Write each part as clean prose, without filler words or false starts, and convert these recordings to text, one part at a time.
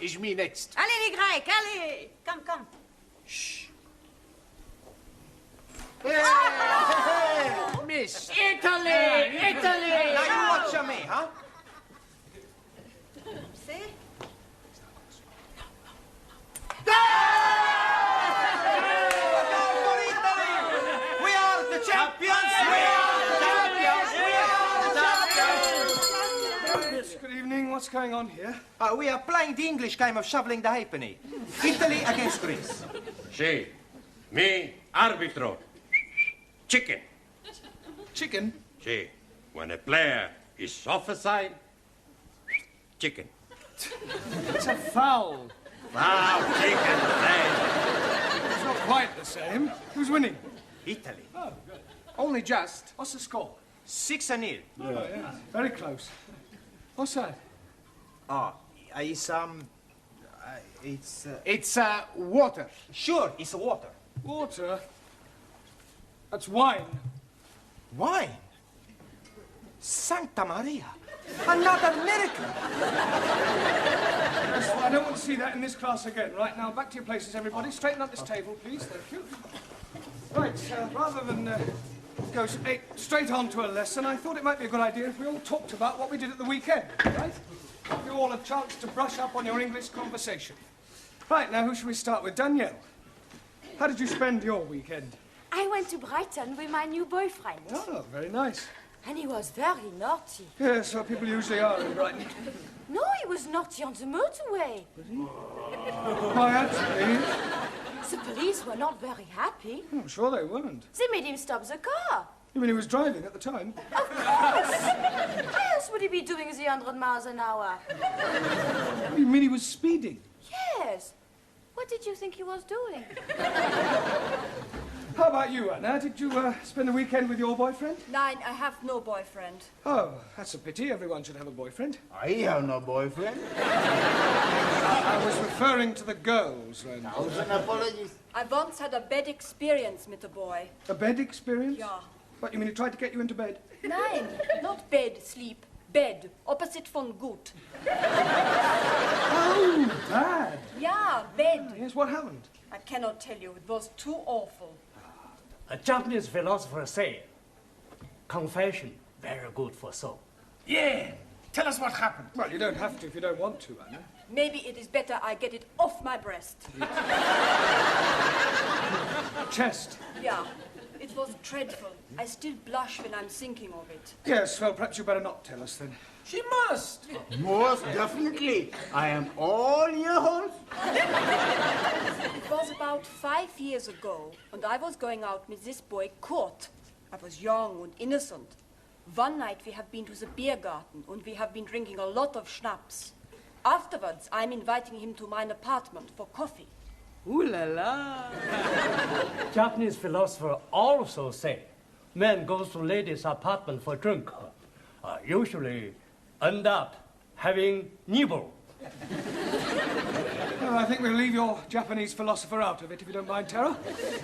is me next. Allez, les Grecs, allez. Come. Shh. Hey, miss. Italy! Now you watch me, huh? See? We are the champions! We are the champions! We are the champions! Good evening. What's going on here? We are playing the English game of shoveling the halfpenny. Italy against Greece. Sì, me arbitro. Chicken. Chicken? Sì, when a player is offside, chicken. It's a foul. Wow, chicken, man. It's not quite the same. Who's winning? Italy. Oh, good. Only just. What's the score? 6-0. Oh, yeah. Very close. What's that? It's water. Sure, it's water. Water? That's wine. Wine? Santa Maria. Another miracle. Yes, well, I don't want to see that in this class again. Right, now, back to your places, everybody. Straighten up this table, please. Thank you. Right, rather than go straight on to a lesson, I thought it might be a good idea if we all talked about what we did at the weekend, right? Give you all a chance to brush up on your English conversation. Right, now, who should we start with? Danielle. How did you spend your weekend? I went to Brighton with my new boyfriend. Oh, very nice. And he was very naughty. Yes, well, people usually are in Brighton. No, he was naughty on the motorway. Why, actually? The police were not very happy. I'm sure they weren't. They made him stop the car. You mean he was driving at the time? Of course! Why else would he be doing the 100 miles an hour? You mean he was speeding? Yes. What did you think he was doing? How about you, Anna? Did you spend the weekend with your boyfriend? Nein, I have no boyfriend. Oh, that's a pity. Everyone should have a boyfriend. I have no boyfriend. I was referring to the girls, then. 1,000 apologies. I once had a bad experience with a boy. A bed experience? Ja. What, you mean he tried to get you into bed? Nein, not bed, sleep. Bed, opposite von gut. Oh, bad. Ja, bed. Yes, what happened? I cannot tell you, it was too awful. A Japanese philosopher said, confession, very good for soul. Yeah. Tell us what happened. Well, you don't have to if you don't want to, Anna. Maybe it is better I get it off my breast. Chest. Yeah, it was dreadful. I still blush when I'm thinking of it. Yes, well, perhaps you better not tell us then. She must. Most definitely. I am all earholes. It was about 5 years ago, and I was going out with this boy, Kurt. I was young and innocent. One night we have been to the beer garden, and we have been drinking a lot of schnapps. Afterwards, I'm inviting him to my apartment for coffee. Ooh la la. Japanese philosopher also say, man goes to lady's apartment for drink. Usually end up having nibble. Well, I think we'll leave your Japanese philosopher out of it, if you don't mind, Tara.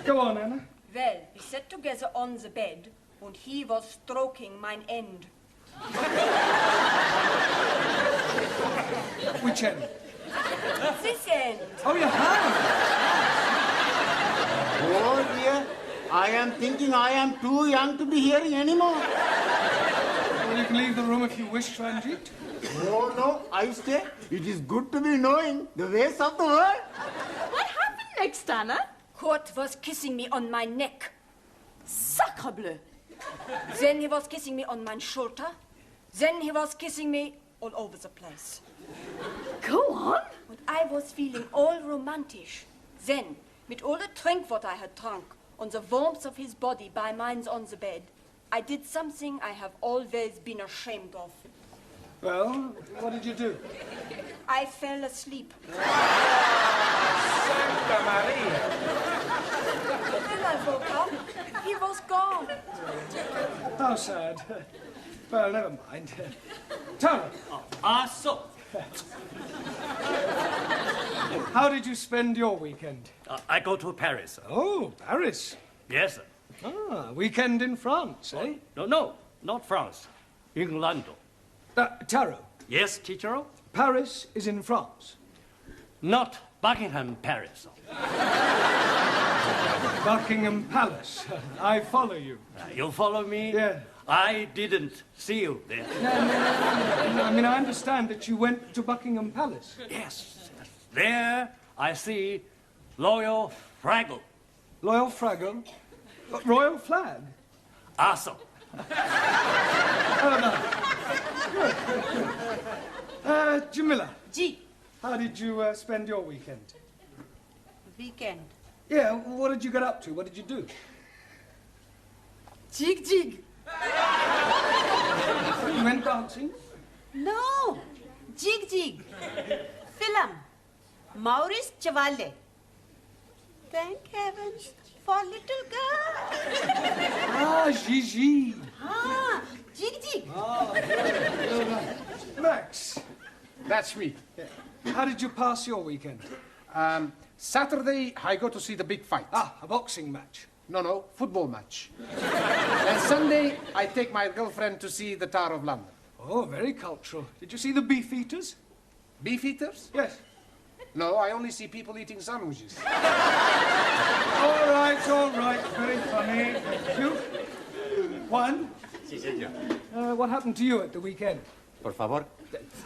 Go on, Anna. Well, we sat together on the bed, and he was stroking mine end. Which end? This end. Oh, you have? Oh dear. I am thinking I am too young to be hearing anymore. Well, you can leave the room if you wish, Ranjit. Oh no, I stay. It is good to be knowing the ways of the world. What happened next, Anna? Kurt was kissing me on my neck. Sacre bleu. Then he was kissing me on my shoulder. Then he was kissing me all over the place. Go on. And I was feeling all romantic. Then, with all the drink what I had drunk, on the warmth of his body by mine on the bed, I did something I have always been ashamed of. Well, what did you do? I fell asleep. Santa Maria. When I woke up, he was gone. How sad. Well, never mind. Tara. So. How did you spend your weekend? I go to Paris. Oh, Paris. Yes, sir. Ah, weekend in France, eh? No, not France. England. Taro, Yes, teacher? Paris is in France. not Buckingham Palace. Buckingham Palace. I follow you. You follow me? Yeah. I didn't see you there. No, I mean, I understand that you went to Buckingham Palace. Yes. There I see Royal Fraggle. Loyal Fraggle? Royal Flag? Awesome. Jamila, G. how did you spend your weekend? Weekend. Yeah, what did you get up to? What did you do? Jig jig. You went dancing? No. Jig jig. Film. Maurice Chevalier. Thank heavens for little girl. Ah, Gigi. Ah, jig jig. Max, That's me. how did you pass your weekend? Saturday, I go to see the big fight. Ah, a boxing match. No, football match. And Sunday, I take my girlfriend to see the Tower of London. Oh, very cultural. Did you see the beef eaters? Beef eaters? Yes. No, I only see people eating sandwiches. All right. Very funny. Thank you. Juan, Sí, señor. what happened to you at the weekend? Por favor.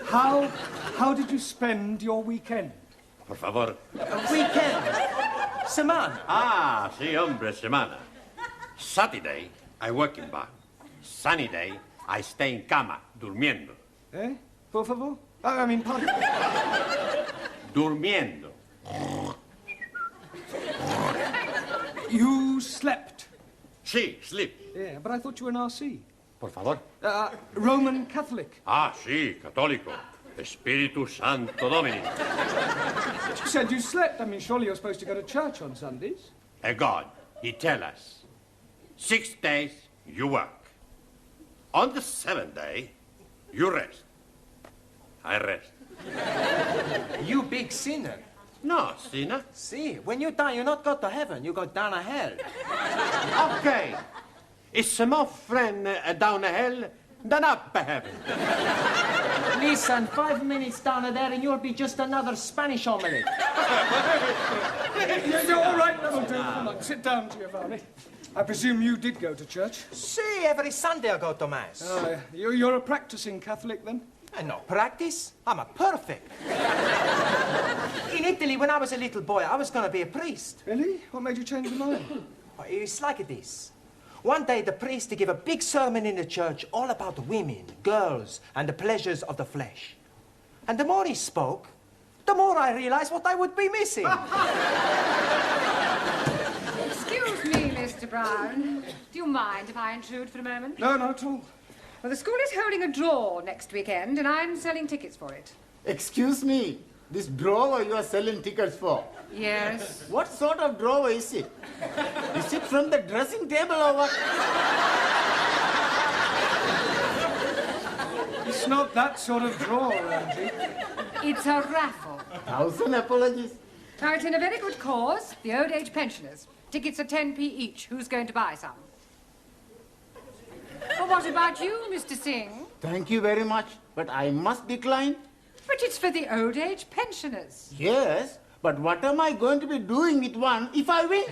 How did you spend your weekend? Por favor. Weekend. Semana. Ah, sí, hombre, semana. Saturday, I work in bar. Sunny day, I stay in cama, durmiendo. Eh? Por favor? I mean, pardon? Durmiendo. You slept. Sí, sleep. Yeah, but I thought you were an RC. Por favor. Roman Catholic. Ah, sí, católico. Espíritu Santo Domini. You said you slept. I mean, surely you're supposed to go to church on Sundays. A God, he tell us, 6 days you work. On the 7th day, you rest. I rest. You big sinner. No, sinner. See, when you die, you not go to heaven, you go down to hell. Okay. It's more friend down the hell than up heaven. Listen, 5 minutes down there and you'll be just another Spanish omelette. Yeah, all right, that'll do. Come on, sit down, Giovanni. I presume you did go to church. See, every Sunday I go to Mass. Oh, you're a practicing Catholic, then? And no practice, I'm a perfect. In Italy, when I was a little boy, I was going to be a priest. Really? What made you change your mind? Oh, it's like this. One day, the priest gave a big sermon in the church all about women, girls, and the pleasures of the flesh. And the more he spoke, the more I realized what I would be missing. Excuse me, Mr. Brown. Do you mind if I intrude for a moment? No, not at all. Well, the school is holding a draw next weekend, and I'm selling tickets for it. Excuse me, this drawer you are selling tickets for? Yes. What sort of drawer is it? Is it from the dressing table or what? It's not that sort of drawer, Angie. It's a raffle. 1,000 apologies. Now, it's in a very good cause, the old age pensioners. Tickets are 10p each. Who's going to buy some? Well, what about you, Mr. Singh? Thank you very much, but I must decline. But it's for the old age pensioners. Yes, but what am I going to be doing with one if I win?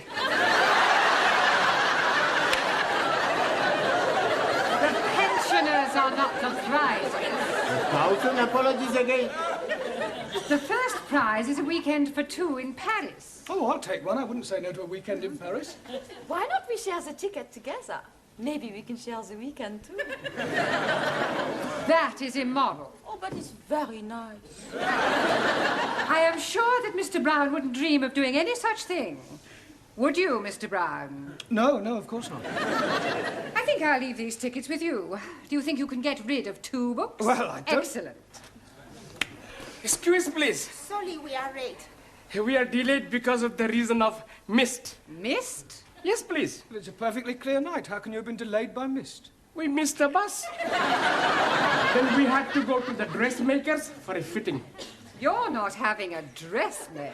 The pensioners are not the prizes. 1,000 apologies again. The first prize is a weekend for two in Paris. Oh, I'll take one. I wouldn't say no to a weekend in Paris. Why not we share the ticket together? Maybe we can share the weekend too. That is immoral. Oh, but it's very nice. I am sure that Mr. Brown wouldn't dream of doing any such thing. Would you, Mr. Brown? No, of course not. I think I'll leave these tickets with you. Do you think you can get rid of 2 books? Well, I don't... Excellent. Excuse, please. Sorry, we are late. We are delayed because of the reason of mist. Mist? Yes, please. It's a perfectly clear night. How can you have been delayed by mist? We missed the bus. Then we had to go to the dressmakers for a fitting. You're not having a dress made.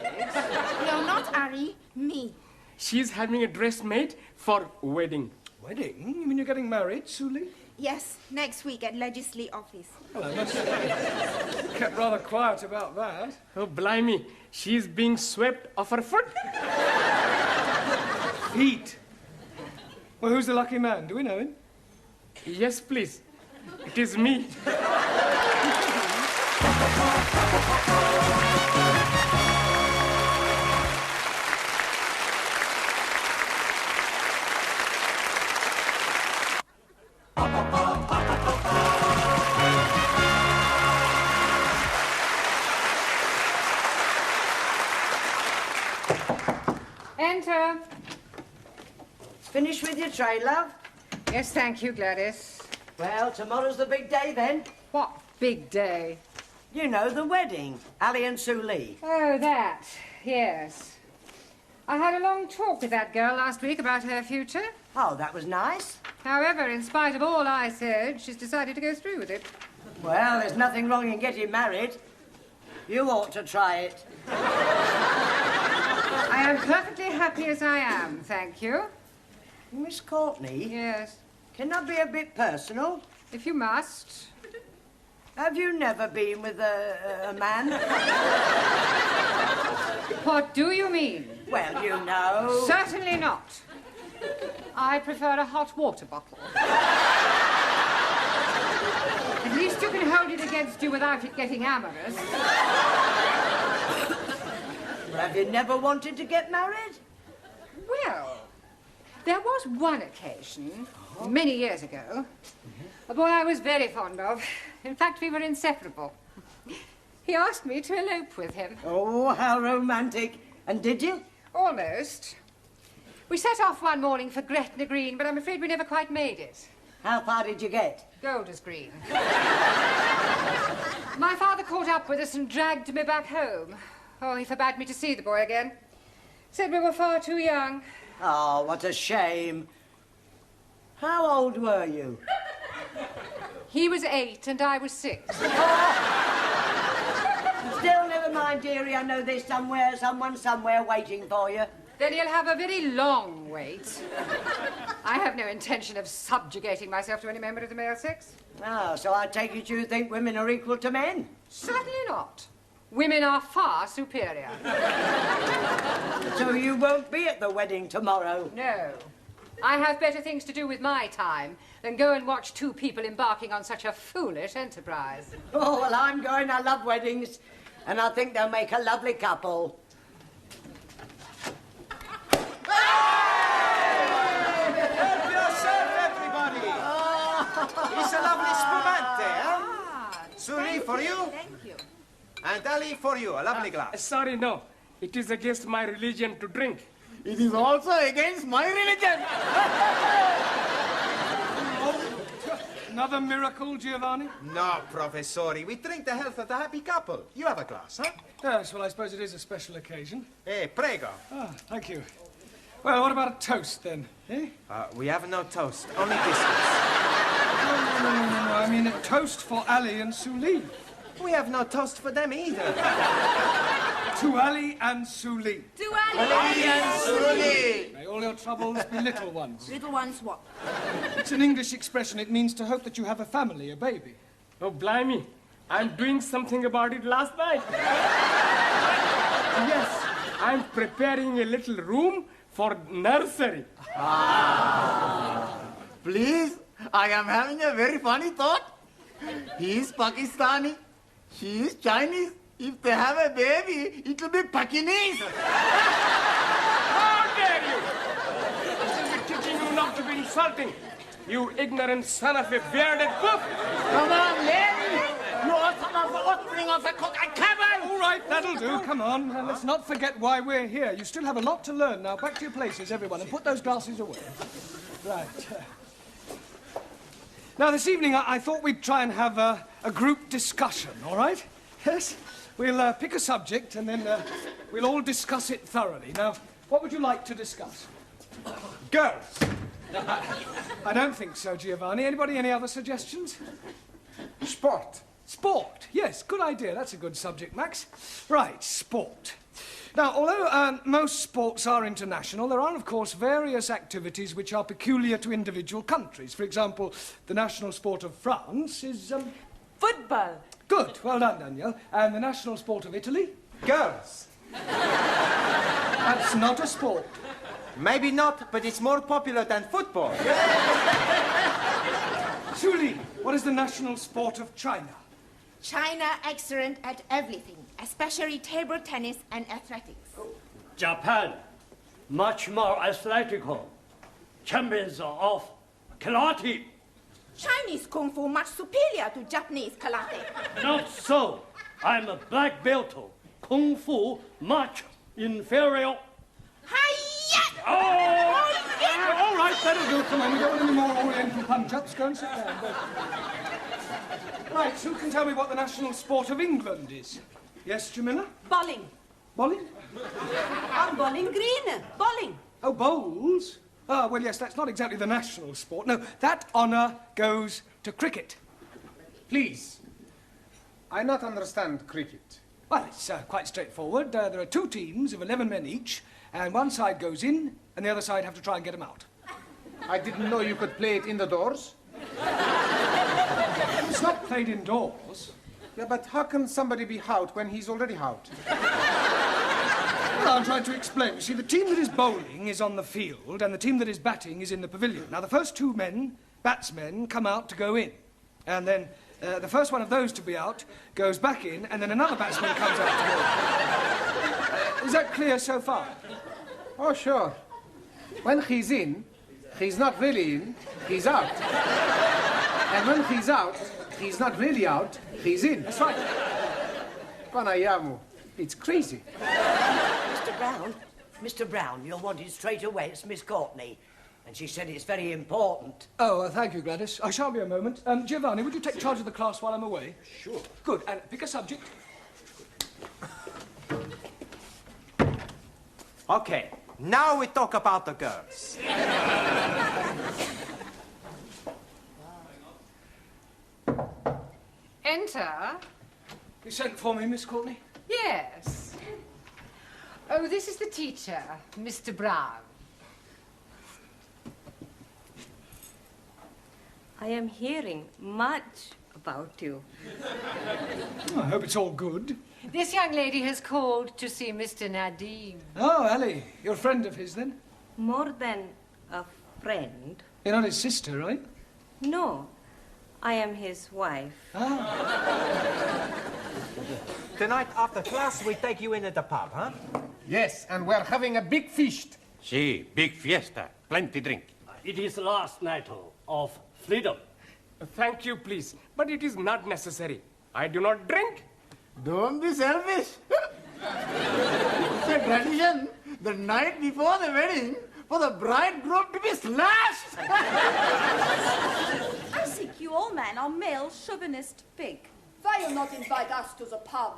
No, not Ari. Me. She's having a dress made for wedding. Wedding? You mean you're getting married, Suli? Yes, next week at Legislative Office. Well, I must say, kept rather quiet about that. Oh, blimey. She's being swept off her foot. Feet. Well, who's the lucky man? Do we know him? Yes, please. It is me. Enter. Finished with your tray, love? Yes, thank you, Gladys. Well, tomorrow's the big day then. What big day? You know, the wedding. Ali and Sue Lee. Oh, that. Yes. I had a long talk with that girl last week about her future. Oh, that was nice. However, in spite of all I said, she's decided to go through with it. Well, there's nothing wrong in getting married. You ought to try it. I am perfectly happy as I am, thank you. Miss Courtney? Yes? Can I be a bit personal? If you must. Have you never been with a man? What do you mean? Well, you know. Certainly not. I prefer a hot water bottle. At least you can hold it against you without it getting amorous. Have you never wanted to get married? Well, there was one occasion, many years ago, a boy I was very fond of. In fact, we were inseparable. He asked me to elope with him. Oh, how romantic. And did you? Almost. We set off one morning for Gretna Green, but I'm afraid we never quite made it. How far did you get? Golders Green. My father caught up with us and dragged me back home. Oh, he forbade me to see the boy again. Said we were far too young. Oh, what a shame. How old were you? He was 8 and I was 6. Still, never mind, dearie. I know there's someone somewhere waiting for you. Then you'll have a very long wait. I have no intention of subjugating myself to any member of the male sex. Oh, so I take it you think women are equal to men? Certainly not. Women are far superior. So you won't be at the wedding tomorrow? No. I have better things to do with my time than go and watch two people embarking on such a foolish enterprise. Oh, well, I'm going. I love weddings. And I think they'll make a lovely couple. Help yourself, everybody. It's a lovely spumante, huh? Suri, for you. Thank you. And Ali, for you, a lovely glass. Sorry, no. It is against my religion to drink. It is also against my religion. Another miracle, Giovanni? No, Professori. We drink the health of the happy couple. You have a glass, huh? Yes, well, I suppose it is a special occasion. Prego. Ah, thank you. Well, what about a toast, then? Eh? We have no toast, only biscuits. No. I mean a toast for Ali and Sue Lee. We have no toast for them either. To Ali and Sue Lee. To Ali and Sue Lee. May all your troubles be little ones. Little ones what? It's an English expression. It means to hope that you have a family, a baby. Oh, blimey. I'm doing something about it last night. Yes, I'm preparing a little room for nursery. Please, I am having a very funny thought. He is Pakistani. She is Chinese. If they have a baby, it will be Pakinese. How dare you! This is teaching you not to be insulting. You ignorant son of a bearded cook. Come on, lady. You are son of the offspring of a cook. I can't. All right, that'll do. Come on. Let's not forget why we're here. You still have a lot to learn. Now, back to your places, everyone, and put those glasses away. Right. Now, this evening, I thought we'd try and have a group discussion, all right? Yes? We'll pick a subject, and then we'll all discuss it thoroughly. Now, what would you like to discuss? Girls. I don't think so, Giovanni. Anybody, any other suggestions? Sport. Sport. Yes, good idea. That's a good subject, Max. Right, sport. Now, although most sports are international, there are, of course, various activities which are peculiar to individual countries. For example, the national sport of France is... Football. Good. Well done, Danielle. And the national sport of Italy? Girls. That's not a sport. Maybe not, but it's more popular than football. Suli, what is the national sport of China? China excellent at everything, especially table tennis and athletics. Japan, much more athletical. Champions of karate. Chinese kung fu much superior to Japanese karate. Not so. I'm a black belt. Kung fu much inferior. Hi-ya! Oh! All right, that'll do. Come on, we don't want any more Oriental punch-ups. Go and sit down. Go. Right, who can tell me what the national sport of England is? Yes, Jamila? Bowling. Bowling? I'm bowling green. Bowling. Oh, bowls? Ah, well, yes, that's not exactly the national sport. No, that honour goes to cricket. Please. I not understand cricket. Well, it's quite straightforward. There are 2 teams of 11 men each, and one side goes in, and the other side have to try and get them out. I didn't know you could play it in the doors. It's not played indoors. Yeah, but how can somebody be out when he's already out? Well, I'm trying to explain. You see, the team that is bowling is on the field, and the team that is batting is in the pavilion. Now, the first 2 batsmen, come out to go in. And then the first one of those to be out goes back in, and then another batsman comes out to go in. Is that clear so far? Oh, sure. When he's in, he's not really in, he's out. And when he's out, he's not really out, he's in. That's right. Panayamu, it's crazy. Mr. Brown, you're wanted straight away. It's Miss Courtney. And she said it's very important. Oh, thank you, Gladys. I shan't be a moment. Giovanni, would you take charge of the class while I'm away? Sure. Good. And pick a subject. Okay, now we talk about the girls. Enter. You sent for me, Miss Courtney? Yes. Oh, this is the teacher, Mr. Brown. I am hearing much about you. Oh, I hope it's all good. This young lady has called to see Mr. Nadim. Oh, Ali, you're a friend of his, then? More than a friend. You're not his sister, right? No, I am his wife. Ah. Tonight, after class, we take you in at the pub, huh? Yes, and we're having a big feast. Si, big fiesta. Plenty drink. It is last night of freedom. Thank you, please. But it is not necessary. I do not drink. Don't be selfish. It's a tradition, the night before the wedding, for the bridegroom to be slashed. I think you all men are male chauvinist pig. Why you not invite us to the pub?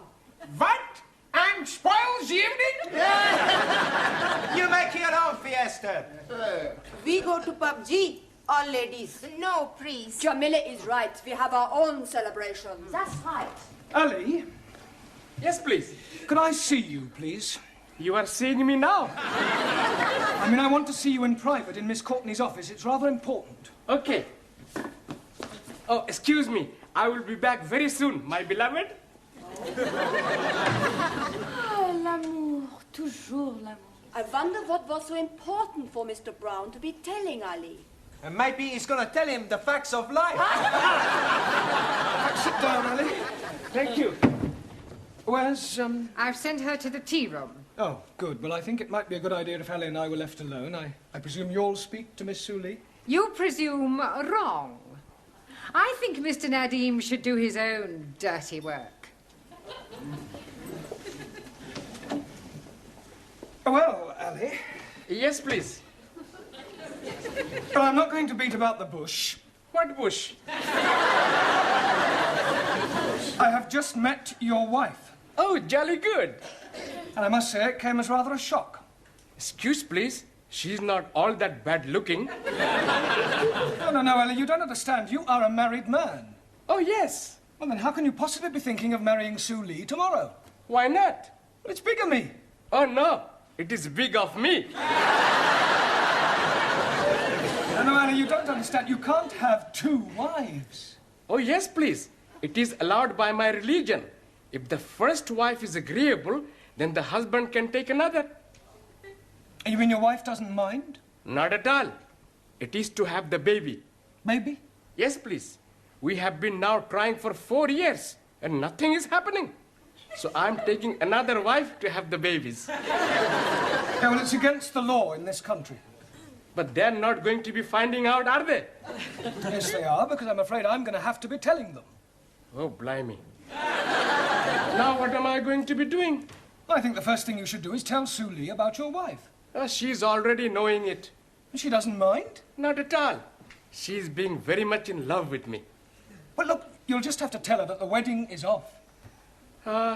What? And spoils the evening? You make your own fiesta. We go to PUBG, all ladies. No, please. Jamila is right. We have our own celebrations. That's right. Ali, Yes, please. could I see you, please? You are seeing me now. I mean, I want to see you in private in Miss Courtney's office. It's rather important. Okay. Oh, excuse me. I will be back very soon, my beloved. Oh, l'amour. Toujours l'amour. I wonder what was so important for Mr. Brown to be telling Ali. And maybe he's going to tell him the facts of life. Sit down, Ali. Thank you. Where's, I've sent her to the tea room. Oh, good. Well, I think it might be a good idea if Ali and I were left alone. I presume you'll speak to Miss Suli? You presume wrong. I think Mr. Nadim should do his own dirty work. Well, Ali, Yes, please. well, I'm not going to beat about the bush. What bush? I have just met your wife. Oh, jolly good. And I must say it came as rather a shock. Excuse, please. She's not all that bad looking. No, Ali, you don't understand. You are a married man. Oh, yes. Well, then how can you possibly be thinking of marrying Sue Lee tomorrow? Why not? Well, it's bigamy. Oh, no. It is big of me. No, Anna, you don't understand. You can't have 2 wives. Oh, yes, please. It is allowed by my religion. If the first wife is agreeable, then the husband can take another. You mean your wife doesn't mind? Not at all. It is to have the baby. Baby? Yes, please. We have been now trying for 4 years, and nothing is happening. So I'm taking another wife to have the babies. Yeah, well, it's against the law in this country. But they're not going to be finding out, are they? Yes, they are, because I'm afraid I'm going to have to be telling them. Oh, blimey. Now what am I going to be doing? I think the first thing you should do is tell Sue Lee about your wife. She's already knowing it. She doesn't mind? Not at all. She's being very much in love with me. Well, look, you'll just have to tell her that the wedding is off.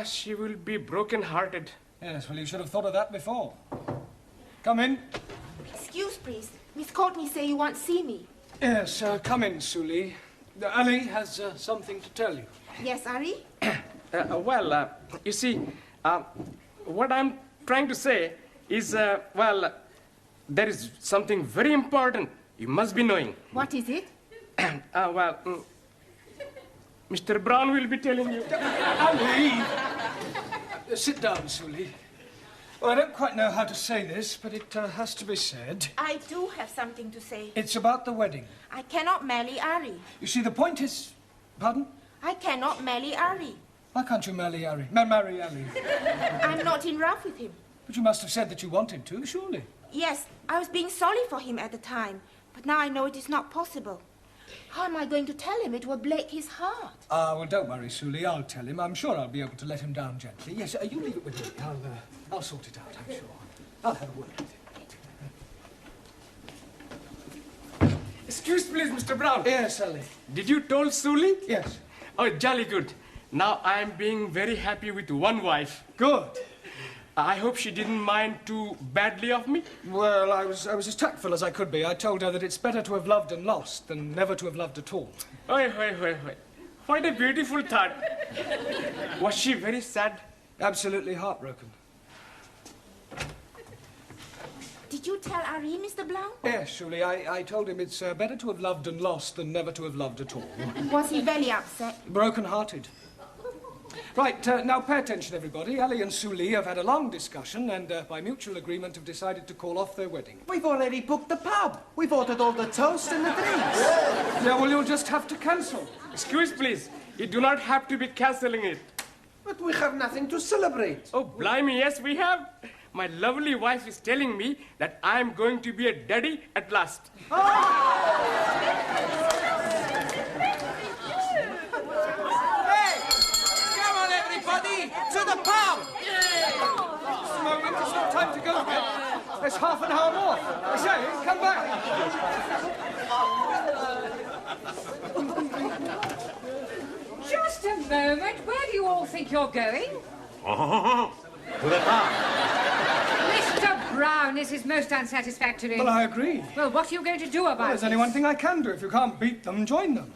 She will be broken-hearted. Yes, well, you should have thought of that before. Come in. Excuse, please. Miss Courtney say you want to see me. Yes, come in, Sue Lee. Ali has something to tell you. Yes, Ari? You see, what I'm trying to say is, there is something very important you must be knowing. What is it? Mr. Brown will be telling you. Ali! Sit down, Sue Lee. Well, I don't quite know how to say this, but it has to be said. I do have something to say. It's about the wedding. I cannot marry Ari. You see, the point is... Pardon? I cannot marry Ari. Why can't you marry Ari? Marry Ali? I'm not in love with him. But you must have said that you wanted to, surely. Yes, I was being sorry for him at the time, but now I know it is not possible. How am I going to tell him? It will break his heart. Well, don't worry, Sue Lee. I'll tell him. I'm sure I'll be able to let him down gently. Yes, you leave it with me. I'll sort it out, I'm sure. I'll have a word with him. Excuse, please, Mr. Brown. Yes, Ali. Did you tell Suli? Yes. Oh, jolly good. Now I'm being very happy with one wife. Good. I hope she didn't mind too badly of me. Well, I was as tactful as I could be. I told her that it's better to have loved and lost than never to have loved at all. Oi. What a beautiful thought. Was she very sad? Absolutely heartbroken. Did you tell Ari, Mr. Blount? Yes, surely. I told him it's better to have loved and lost than never to have loved at all. Was he very upset? Broken-hearted. Right, now pay attention, everybody. Ali and Sue Lee have had a long discussion and, by mutual agreement, have decided to call off their wedding. We've already booked the pub. We've ordered all the toast and the drinks. Yeah, well, you'll just have to cancel. Excuse, please. You do not have to be cancelling it. But we have nothing to celebrate. Oh, blimey, yes, we have. My lovely wife is telling me that I'm going to be a daddy at last. To the pub! Just a moment, it's not time to go yet. There's half an hour more. I say, come back. Just a moment. Where do you all think you're going? To the pub. Mr. Brown, this is most unsatisfactory. Well, I agree. Well, what are you going to do about it? There's only one thing I can do. If you can't beat them, join them.